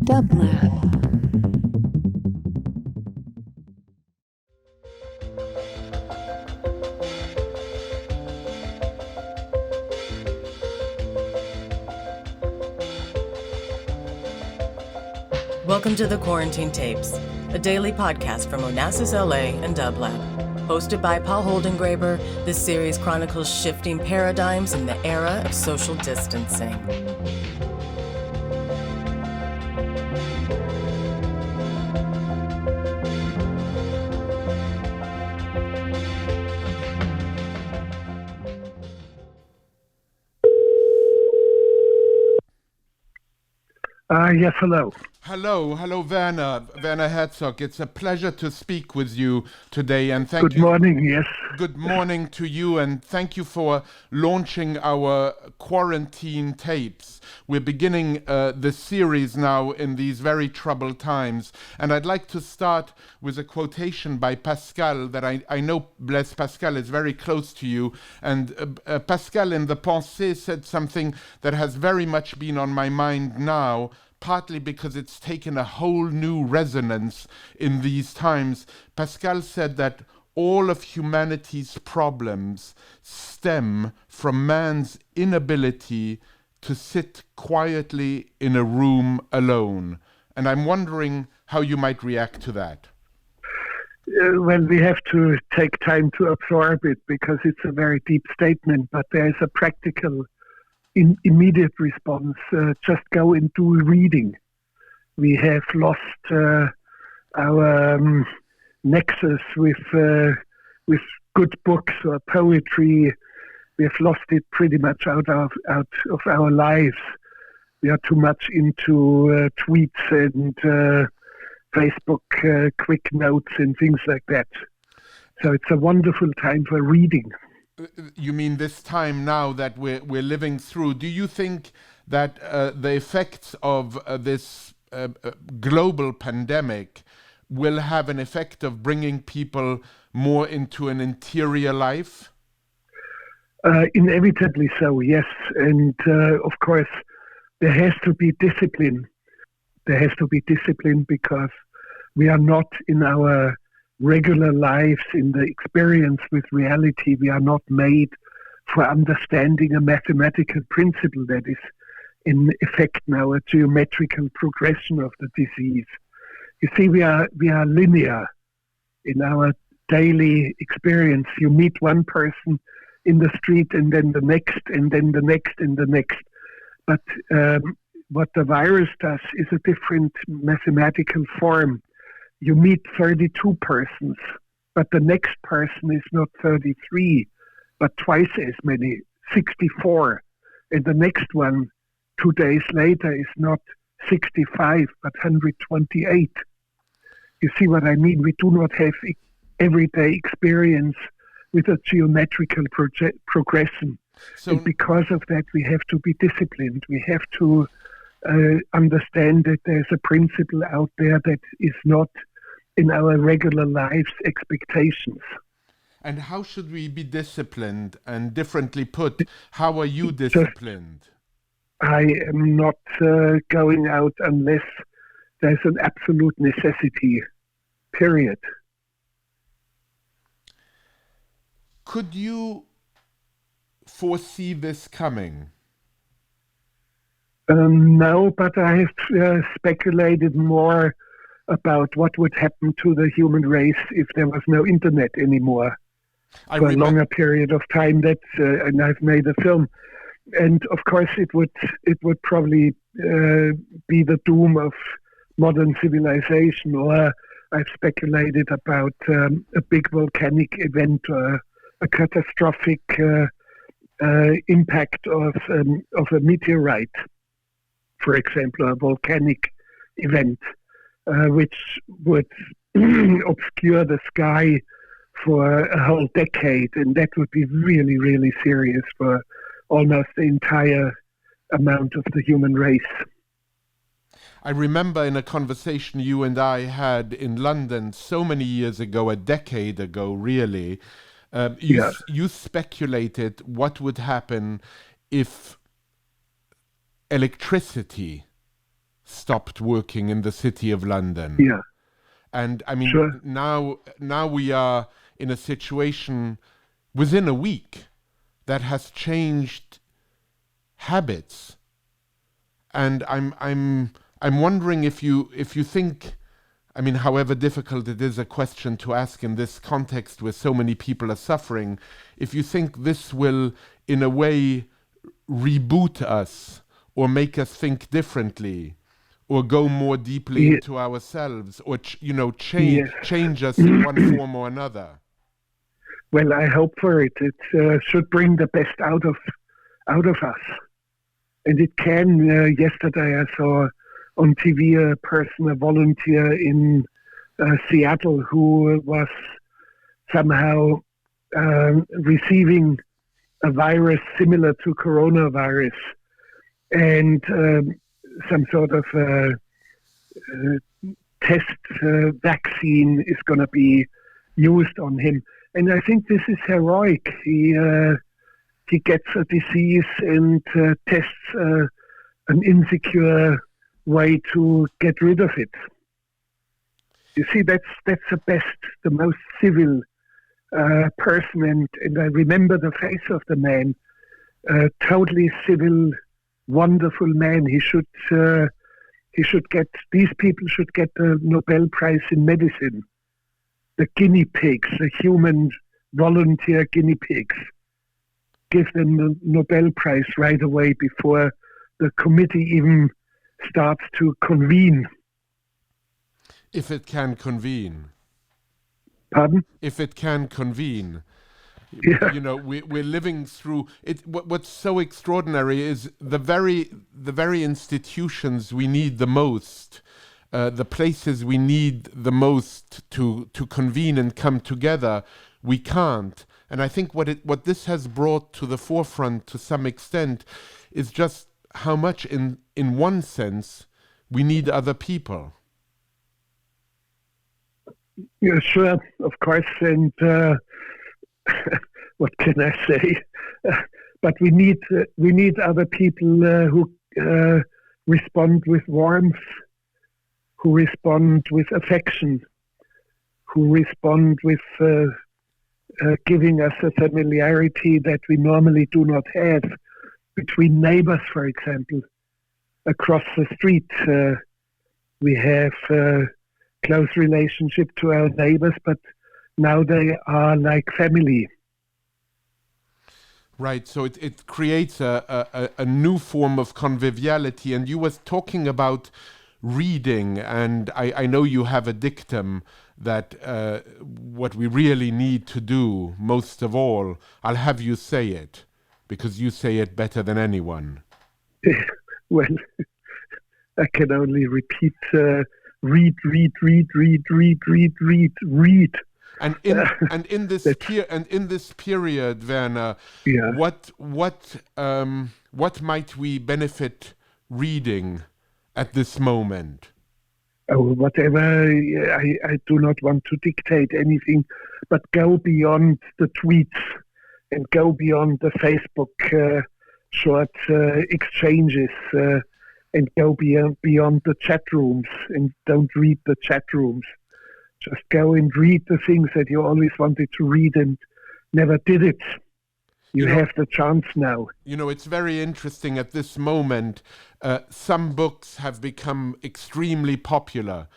Dublab. Welcome to the Quarantine Tapes, a daily podcast from Onassis, LA and dublab. Hosted by Paul Holdengräber, this series chronicles shifting paradigms in the era of social distancing. Yes, hello. Hello, Werner Herzog. It's a pleasure to speak with you today, and thank you. Good morning, yes. Good morning to you, and thank you for launching our quarantine tapes. We're beginning the series now in these very troubled times, and I'd like to start with a quotation by Pascal that I know Blaise Pascal is very close to you, and Pascal in the Foresee said something that has very much been on my mind now, partly because it's taken a whole new resonance in these times. Pascal said that all of humanity's problems stem from man's inability to sit quietly in a room alone. And I'm wondering how you might react to that. Well, we have to take time to absorb it because it's a very deep statement, but there is a practical immediate response. Just go and do reading. We have lost our nexus with good books or poetry. We have lost it pretty much out of our lives. We are too much into tweets and Facebook quick notes and things like that. So it's a wonderful time for reading. You mean this time now that we're living through? Do you think that the effects of this global pandemic will have an effect of bringing people more into an interior life? Inevitably so, yes. And of course, there has to be discipline. There has to be discipline because we are not in our regular lives, in the experience with reality. We are not made for understanding a mathematical principle that is in effect now, a geometrical progression of the disease. You see, we are linear in our daily experience. You meet one person in the street and then the next and then the next and the next. But what the virus does is a different mathematical form. You meet 32 persons, but the next person is not 33, but twice as many, 64. And the next one, 2 days later, is not 65, but 128. You see what I mean? We do not have everyday experience with a geometrical progression. And because of that, we have to be disciplined. We have to understand that there's a principle out there that is not in our regular lives' expectations. And how should we be disciplined? And differently put, how are you disciplined? I am not going out unless there's an absolute necessity, period. Could you foresee this coming? No, but I have speculated more about what would happen to the human race if there was no internet anymore for a longer period of time. And I've made a film, and of course it would probably be the doom of modern civilization. Or I've speculated about a big volcanic event or a catastrophic impact of a meteorite, for example, a volcanic event, which would obscure the sky for a whole decade, and that would be really, really serious for almost the entire amount of the human race. I remember in a conversation you and I had in London so many years ago, a decade ago really, you speculated what would happen if electricity stopped working in the city of London. Yeah. And I mean, Sure. now we are in a situation within a week that has changed habits. And I'm wondering if you think, I mean, however difficult it is a question to ask in this context where so many people are suffering, if you think this will in a way reboot us or make us think differently or go more deeply into ourselves or change us in one form or another. Well, I hope for it. It should bring the best out of us. And it can. Yesterday I saw on TV a volunteer in Seattle who was somehow receiving a virus similar to coronavirus, and some sort of test vaccine is going to be used on him. And I think this is heroic. He gets a disease and tests an insecure way to get rid of it. You see, that's the most civil person, and I remember the face of the man. Totally civil, wonderful man. These people should get the Nobel Prize in medicine. The guinea pigs, the human volunteer guinea pigs. Give them the Nobel Prize right away before the committee even starts to convene. If it can convene. Pardon? If it can convene. Yeah. You know, we're living through it. What's so extraordinary is the very institutions we need the most, the places we need the most to convene and come together, we can't. And I think what this has brought to the forefront to some extent is just how much in one sense we need other people. Yeah, sure, of course, and what can I say? But we need other people who respond with warmth, who respond with affection, who respond with giving us a familiarity that we normally do not have between neighbors, for example. Across the street, we have close relationship to our neighbors, but now they are like family. Right, so it creates a new form of conviviality. And you was talking about reading, and I know you have a dictum that what we really need to do, most of all, I'll have you say it, because you say it better than anyone. Well, I can only repeat, read. And in this period, Werner, yeah. What might we benefit reading at this moment? Oh, whatever. I do not want to dictate anything, but go beyond the tweets and go beyond the Facebook short exchanges and go beyond the chat rooms and don't read the chat rooms. Just go and read the things that you always wanted to read and never did it. You have the chance now. You know, it's very interesting at this moment. Some books have become extremely popular.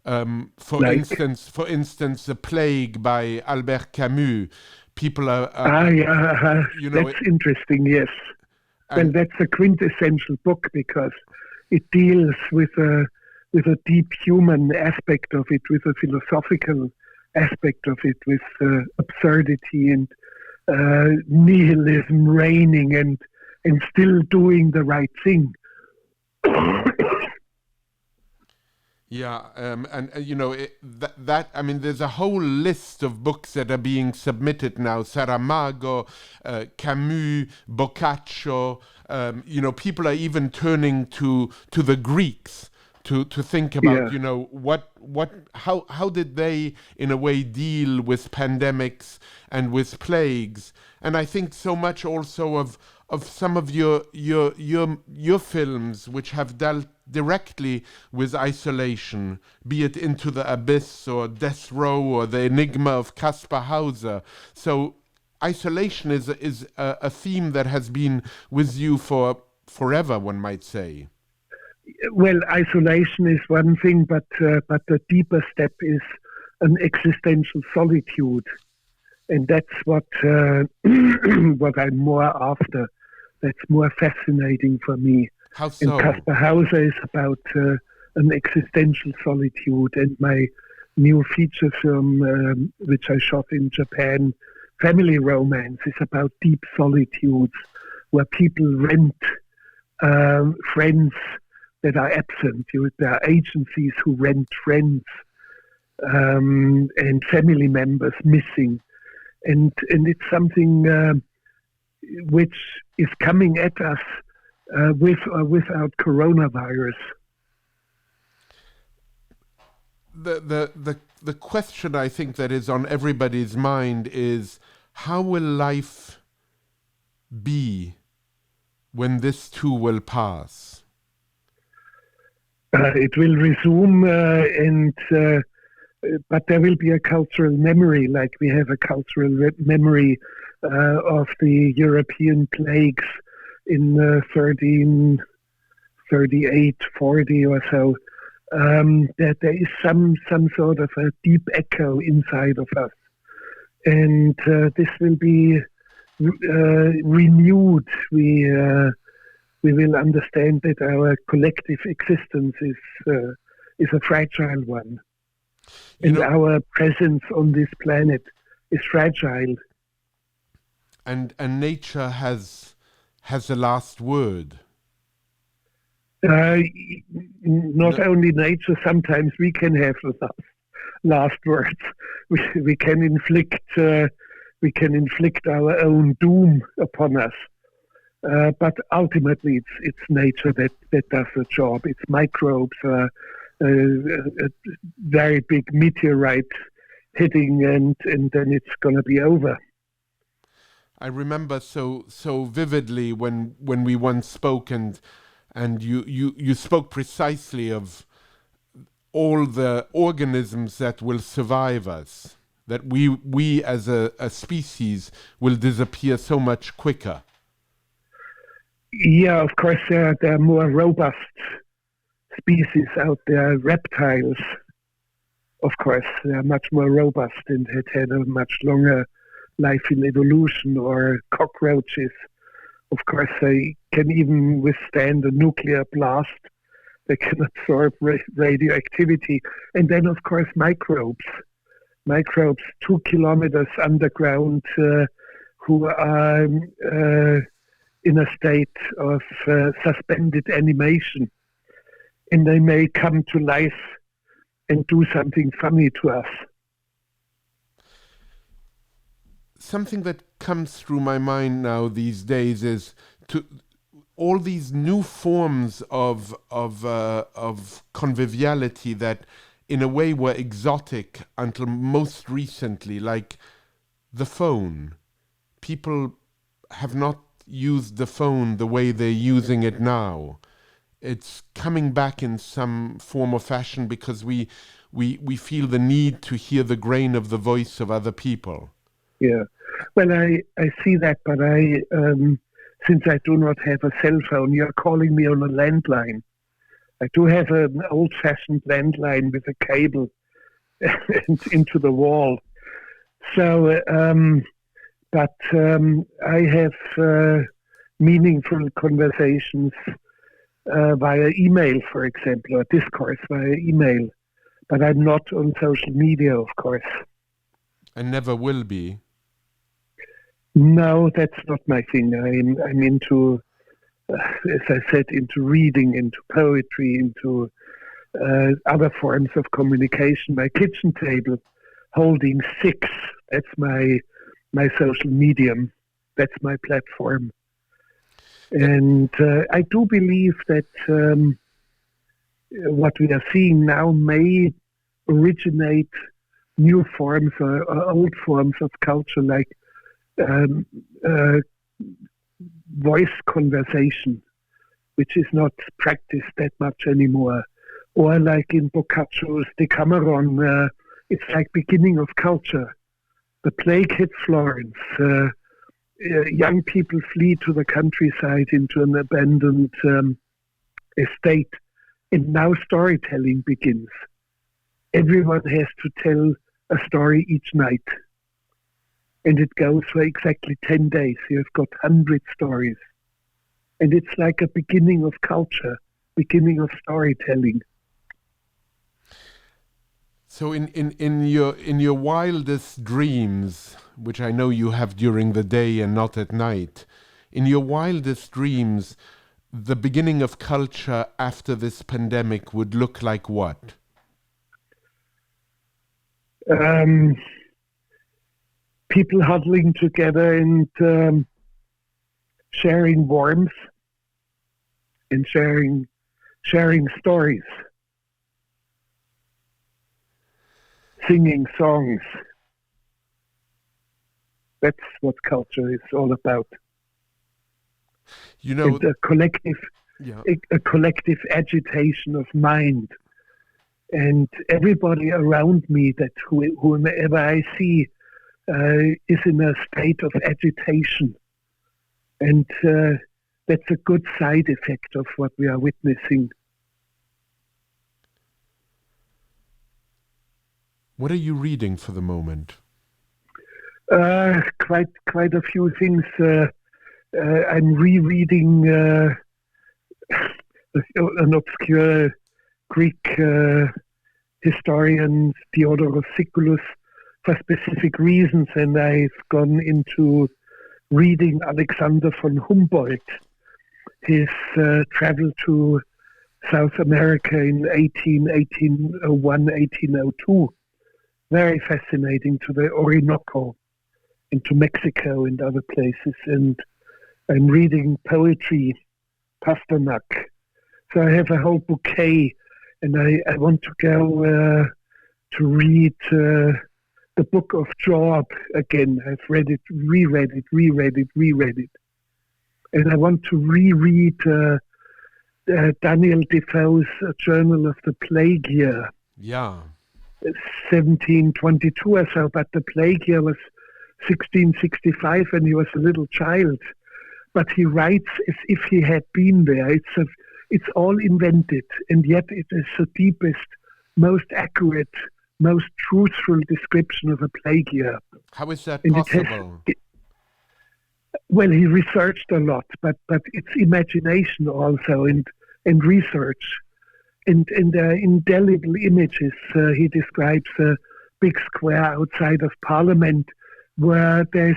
For instance, The Plague by Albert Camus. People are... that's interesting, yes. Well, that's a quintessential book because it deals with a deep human aspect of it, with a philosophical aspect of it, with absurdity and nihilism reigning and still doing the right thing. Yeah, and you know I mean, there's a whole list of books that are being submitted now: Saramago, Camus, Boccaccio. You know, people are even turning to the Greeks to think about, you know, how did they in a way deal with pandemics and with plagues. And I think so much also of some of your films which have dealt directly with isolation, be it Into the Abyss or Death Row or The Enigma of Caspar Hauser. So isolation is a theme that has been with you for forever, one might say. Well, isolation is one thing, but the deeper step is an existential solitude, and that's what what I'm more after. That's more fascinating for me. How so? And Caspar Hauser is about an existential solitude, and my new feature film, which I shot in Japan, Family Romance, is about deep solitudes where people rent friends that are absent. There are agencies who rent friends and family members missing. And it's something which is coming at us with or without coronavirus. The question I think that is on everybody's mind is, how will life be when this too will pass? It will resume, but there will be a cultural memory, like we have a cultural memory of the European plagues in 1338, 40 or so. That there is some sort of a deep echo inside of us, and this will be renewed. We will understand that our collective existence is a fragile one, and our presence on this planet is fragile. And nature has the last word. Not only nature, sometimes we can have the last words. We can inflict our own doom upon us. But ultimately, it's nature that does the job. It's microbes, a very big meteorite hitting, and then it's going to be over. I remember so vividly when we once spoke, and you spoke precisely of all the organisms that will survive us, that we as a species will disappear so much quicker. Yeah, of course, there are more robust species out there. Reptiles, of course, they are much more robust and had a much longer life in evolution. Or cockroaches, of course, they can even withstand a nuclear blast. They can absorb radioactivity. And then, of course, microbes 2 kilometers underground who are in a state of suspended animation. And they may come to life and do something funny to us. Something that comes through my mind now these days is to all these new forms of conviviality that in a way were exotic until most recently, like the phone. People have not used the phone the way they're using it now. It's coming back in some form or fashion because we feel the need to hear the grain of the voice of other people. Yeah, well, I see that, but since I do not have a cell phone, you're calling me on a landline. I do have an old-fashioned landline with a cable into the wall. So, but I have meaningful conversations via email, for example, or discourse via email. But I'm not on social media, of course. And never will be. No, that's not my thing. I'm into, as I said, into reading, into poetry, into other forms of communication. My kitchen table, holding 6. That's my social medium. That's my platform. And I do believe that what we are seeing now may originate new forms or old forms of culture, like voice conversation, which is not practiced that much anymore. Or like in Boccaccio's Decameron, it's like beginning of culture. The plague hit Florence. Young people flee to the countryside into an abandoned estate. And now storytelling begins. Everyone has to tell a story each night. And it goes for exactly 10 days. You've got 100 stories. And it's like a beginning of culture, beginning of storytelling. So in your wildest dreams, which I know you have during the day and not at night, in your wildest dreams, the beginning of culture after this pandemic would look like what? People huddling together and sharing warmth and sharing stories, singing songs. That's what culture is all about. You know, and a collective agitation of mind. And everybody around me, that whomever I see, is in a state of agitation. And that's a good side effect of what we are witnessing. What are you reading for the moment? Quite a few things. I'm rereading an obscure Greek historian, Theodoros Siculus, for specific reasons, and I've gone into reading Alexander von Humboldt, his travel to South America in 1801, 1802. Very fascinating, to the Orinoco, into Mexico and other places. And I'm reading poetry, Pasternak. So I have a whole bouquet, and I want to go to read the book of Job again. I've read it, reread it. And I want to reread Daniel Defoe's Journal of the Plague Year. Yeah. 1722 or so, but the plague year was 1665 and he was a little child. But he writes as if he had been there. It's all invented, and yet it is the deepest, most accurate, most truthful description of a plague year. How is that and possible? Well, he researched a lot, but it's imagination also and research. And indelible images. He describes a big square outside of Parliament where there's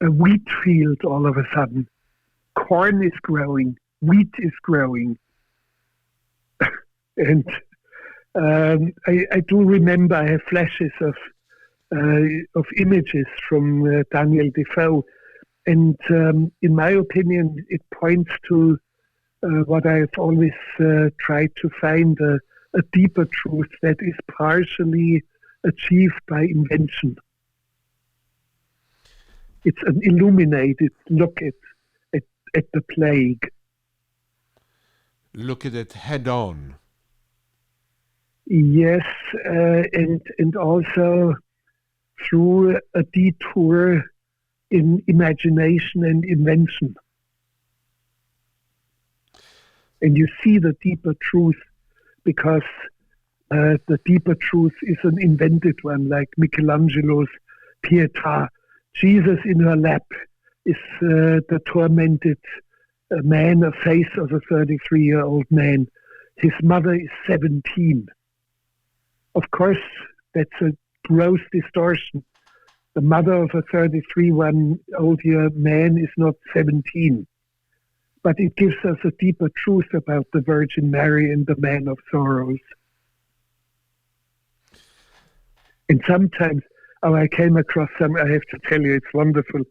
a wheat field all of a sudden. Corn is growing, wheat is growing. And I do remember, I have flashes of images from Daniel Defoe. And in my opinion, it points to what I've always tried to find, a deeper truth that is partially achieved by invention. It's an illuminated look at the plague. Look at it head on. Yes, and also through a detour in imagination and invention. And you see the deeper truth, because the deeper truth is an invented one, like Michelangelo's Pietà. Jesus in her lap is the tormented man, a face of a 33-year-old man. His mother is 17. Of course, that's a gross distortion. The mother of a 33-year-old man is not 17. But it gives us a deeper truth about the Virgin Mary and the Man of Sorrows. And sometimes, I came across some, I have to tell you, it's wonderful.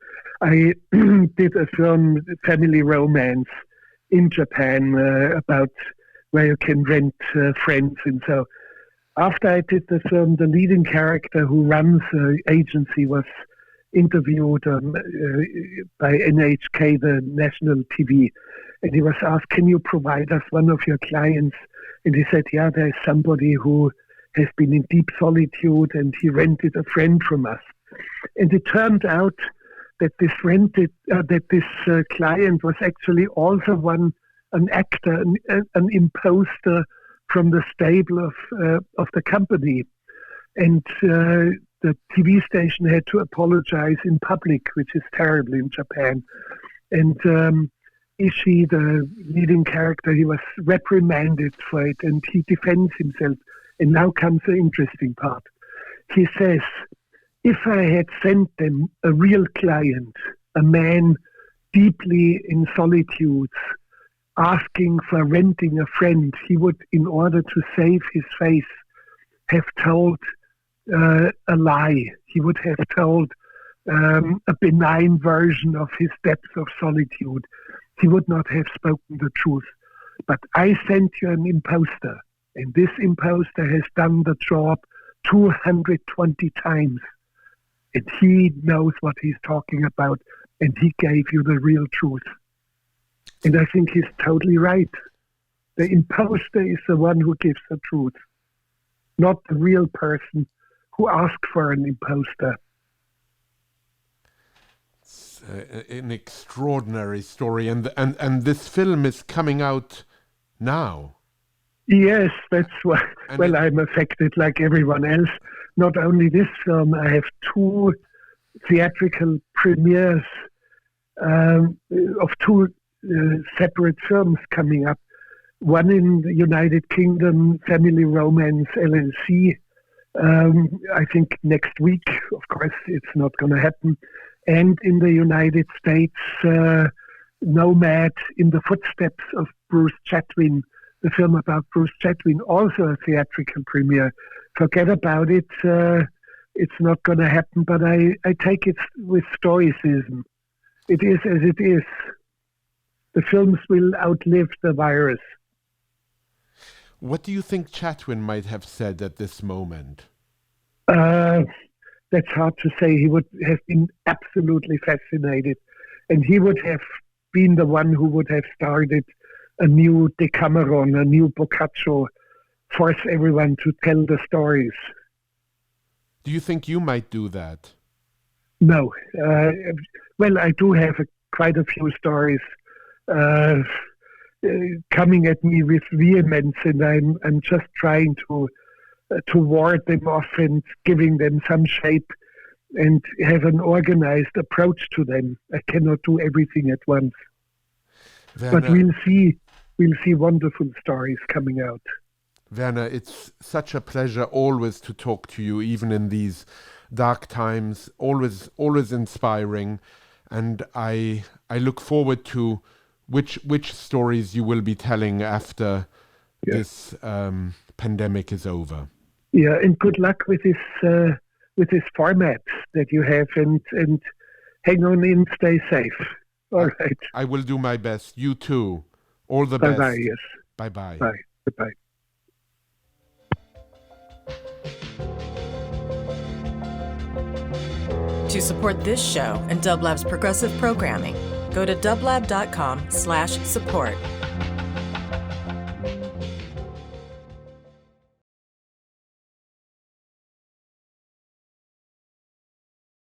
I did a film, Family Romance, in Japan, about where you can rent friends. And so after I did the film, the leading character who runs the agency was interviewed by NHK, the national TV. And he was asked, can you provide us one of your clients? And he said, yeah, there's somebody who has been in deep solitude, and he rented a friend from us. And it turned out that this client was actually also an actor, an imposter from the stable of the company. And the TV station had to apologize in public, which is terrible in Japan. And Ishii, the leading character, he was reprimanded for it, and he defends himself. And now comes the interesting part. He says, if I had sent them a real client, a man deeply in solitude, asking for renting a friend, he would, in order to save his face, have told a lie. He would have told a benign version of his depths of solitude. He would not have spoken the truth. But I sent you an imposter, and this imposter has done the job 220 times. And he knows what he's talking about, and he gave you the real truth. And I think he's totally right. The imposter is the one who gives the truth, not the real person who asked for an imposter. It's an extraordinary story, and this film is coming out now. Yes, that's why. Well, I'm affected like everyone else. Not only this film, I have 2 theatrical premieres of 2 separate films coming up. One in the United Kingdom, Family Romance LLC, I think next week. Of course, it's not going to happen. And in the United States, Nomad, in the Footsteps of Bruce Chatwin, the film about Bruce Chatwin, also a theatrical premiere. Forget about it. It's not going to happen, but I take it with stoicism. It is as it is. The films will outlive the virus. What do you think Chatwin might have said at this moment? That's hard to say. He would have been absolutely fascinated. And he would have been the one who would have started a new Decameron, a new Boccaccio, force everyone to tell the stories. Do you think you might do that? No. Well, I do have quite a few stories coming at me with vehemence, and I'm just trying to ward them off and giving them some shape and have an organized approach to them. I cannot do everything at once. Werner, but we'll see wonderful stories coming out. Werner, it's such a pleasure always to talk to you, even in these dark times, always inspiring. And I look forward to which stories you will be telling after this pandemic is over. Yeah, and good luck with this format that you have, and hang on in, stay safe. All right. I will do my best. You too. All the best. Bye-bye, yes. Bye-bye. Bye. Goodbye. To support this show and Dublab's progressive programming, go to dublab.com/support.